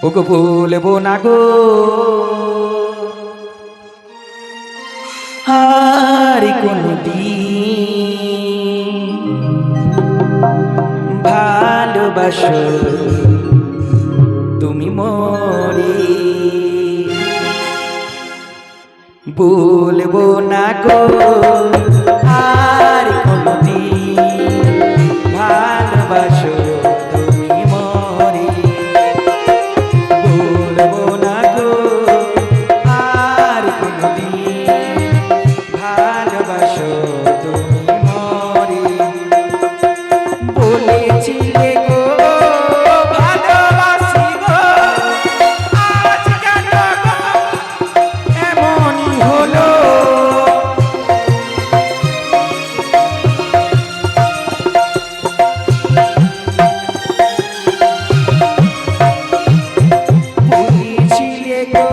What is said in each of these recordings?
ওগো বলবো না গো আর কোনদিন ভালোবাসো তুমি মরে বলবো না গো আর কোনদিন ভালোবাসো তুমি মরে বলবো না গো আর কোনদিন ভালোবাসো তুমি মরে বলেছিলে গো ভালোবাসি গো আজ কেন গো এমনই হলো বলেছিলে গো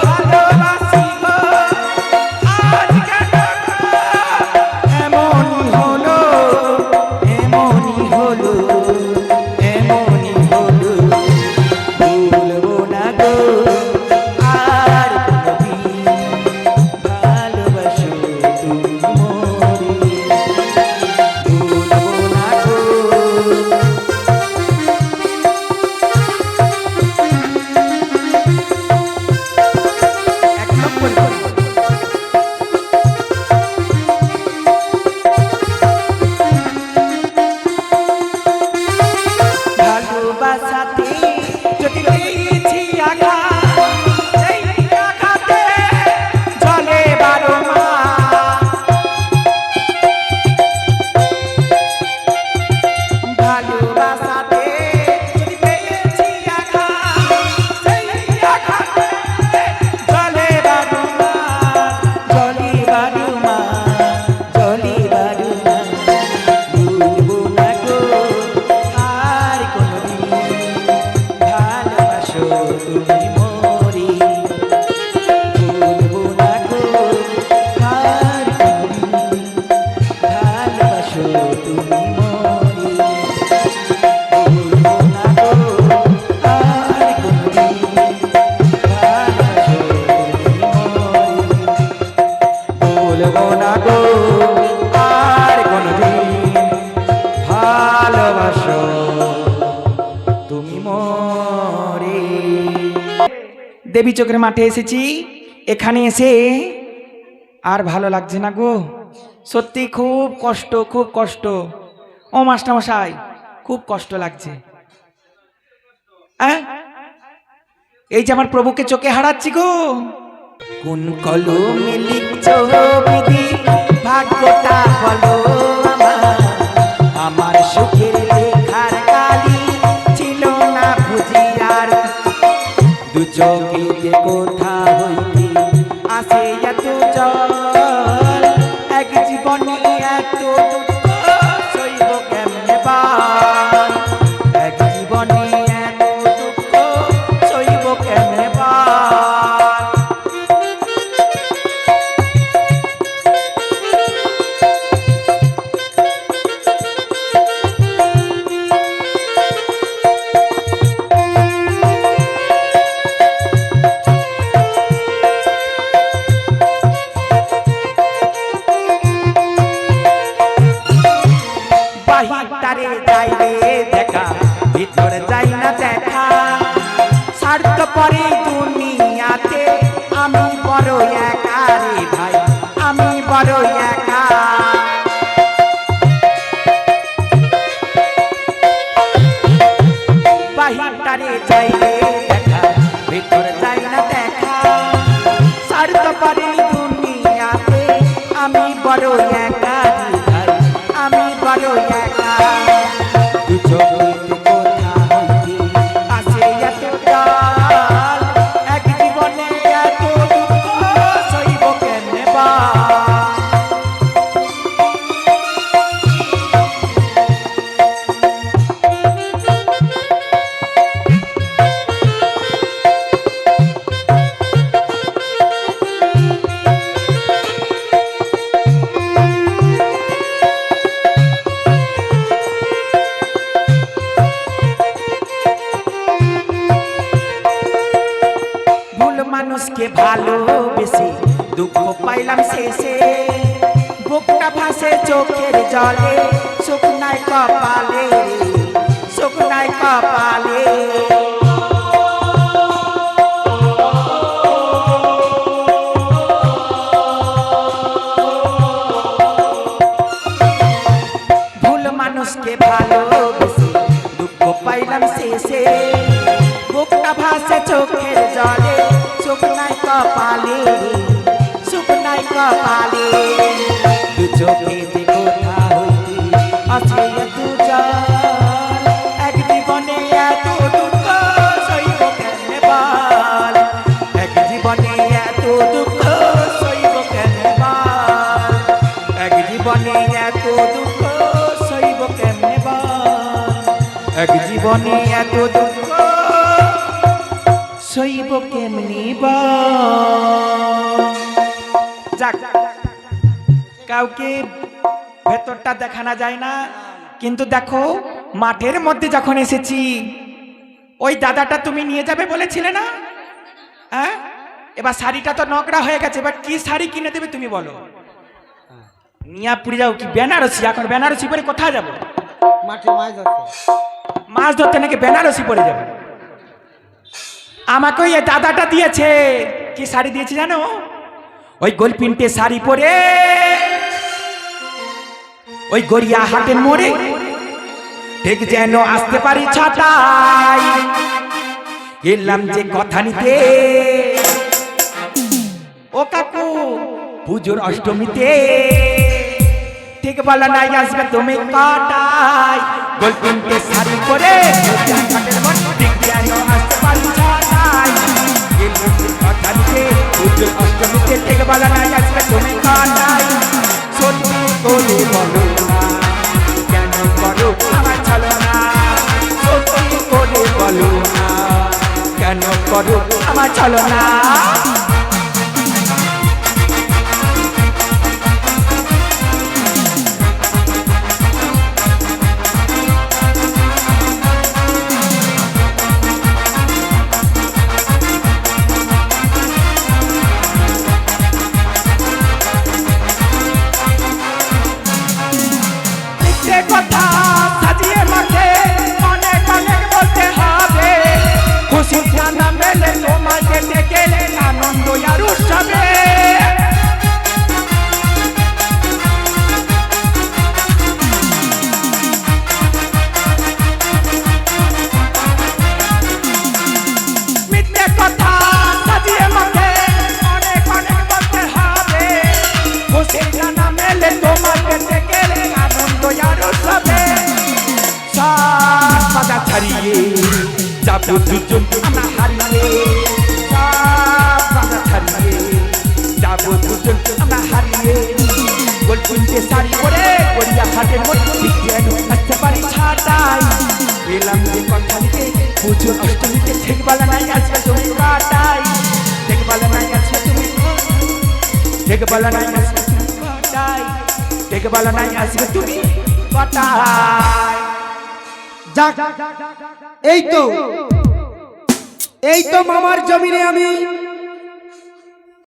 ভালোবাসি গো আজ কেন গো এমনই হলো এমনই হলো এমনই হলো বলবো না গো আর কোনদিন ভালোবাসো তুমি মরে বলবো না গো এক নম্বর ভালোবাসাতে যদি পেয়েছি আঘাত সেই আঘাতে জলে বারো মাস ভালোবাসাতে যদি পেয়েছি আঘাত সেই আঘাতে জলে বারো মাস জলে বারো মাস জলে বারো মাস বলবো না গো আর কোনদিন ভালোবাসো তুমি মরে বলবো না গো আর কোনদিন ভালোবাসো তুমি মরে বলবো না গো আর কোনদিন ভালোবাসো তুমি মরে বলবো না গো আর কোনদিন ভালোবাসো তুমি মরে দেবী চোখের মাঠে এসেছি এখানে এসে আর ভালো লাগছে না গো সত্যি খুব কষ্ট ও মাস্টারমশাই খুব কষ্ট লাগছে এই যে আমার প্রভুকে চোখে হারাচ্ছি গো কোন কলমে লিখছো বিধি ভাগ্যটা বলো আমার সুখের লেখার কালি ছিল না বুঝি আর দু চোখে কোথা হইতে আসে এত জল এক জীবনে এত দুঃখ সইব কেমনে বার এক জীবনে এত দুঃখ সইব কেমনে বার বাহিরটারে যাইবে দেখা ভিতরে যাই না দেখা স্বার্থ পরে দুনিয়াতে আমি বড় একা রে ভাই আমি বড় একা বাহিরটারে যাইবে দেখা ভিতরে যাই না দেখা স্বার্থ পরে দুনিয়াতে আমি বড় একা রে ভাই আমি বড় একা দু চোখে কোথা হইতে আসে এত জল এক জীবনে এত দুঃখ সইব কেমনে বার মানুষকে ভালোবেসে দুঃখ পাইলাম শেষে বুকটা ভাসে চোখের জলে শুকনায় কপালে শুকনায় কপালে ভুল মানুষকে ভালোবেসে দুঃখ পাইলাম শেষে বুকটা ভাসে চোখের জলে শুকনায় কপালে শুকনায় কপালে দু চোখে যে কোথা হইতে আছে দু জল এক জীবনে এত দুঃখ সইব কেমনে বল এক জীবনে এত দুঃখ সইব কেমনে বল এক জীবনে এত দুঃখ সইব কেমনে বল এক জীবনে এত দুঃখ সইব কেমনে বল যাক কাউকে ভেতরটা দেখানো যায় না কিন্তু দেখো মাঠের মধ্যে যখন এসেছি ওই দাদাটা তুমি নিয়ে যাবে বলেছিলে না হ্যাঁ এবার শাড়িটা তো নোংরা হয়ে গেছে এবার কি শাড়ি কিনে দেবে তুমি বলো নিয়া পুড়ে যাও কি বেনারসি এখন বেনারসি পরে কোথায় যাবো মাঠে মাছ ধরতে নাকি বেনারসি পরে যাবে আমাকে ওই দাদাটা দিয়েছে কি শাড়ি দিয়েছে জানো ওই গোল পিনটে শাড়ি পরে ওই গড়িয়া হাটের মোড়ে ঠিক যেন আসতে পারি ছটায় এলাম যে কথা নিতে ও কাকু পুজোর অষ্টমীতে ঠিক বলা নাই আসবে তুমি কটায় গোল পিনটে শাড়ি পরে হাটের মোড়ে ঠিক যেন আসতে পারি ছটায় এলাম যে কথা নিতে পুজোর অষ্টমীতে ঠিক বলা নাই আসবে তুমি কটায় সত্যি করে বলো কেন করো আমার ছলনা সত্যি করে বলো কেন করো আমার ছলনা কথা সাজিয়ে মাঠে অনেক অনেক বলতে হবে খুশি জানা মেলে তোমাকে ডেকে আনন্দ আর উৎসবে মিথ্যে কথা সাজিয়ে মাঠে অনেক অনেক বলতে হবে খুশি জানা মেলে তোমাকে ডেকে আনন্দ আর উৎসবে সব বাধা ছাড়িয়ে যাবো দুজন আমরা হারিয়ে সব বাধা ছাড়িয়ে যাবো দুজন আমরা হারিয়ে গোল পিনটে শাড়ি পরে গড়িয়া হাটের মধ্যে ঠিক যেন আসতে পারি ছাটাই এলাম যে কথা নিতে পুজোর অষ্টমীতে ঠিক বলা নাই আসবে তুমি কাটাই ঠিক বলা নাই আসবে তুমি ঠিক বলা নাই আসবে তুমি কাটাই ঠিক বলা নাই আসবে তুমি কাটাই যাক এই তো মামার জমিনে আমি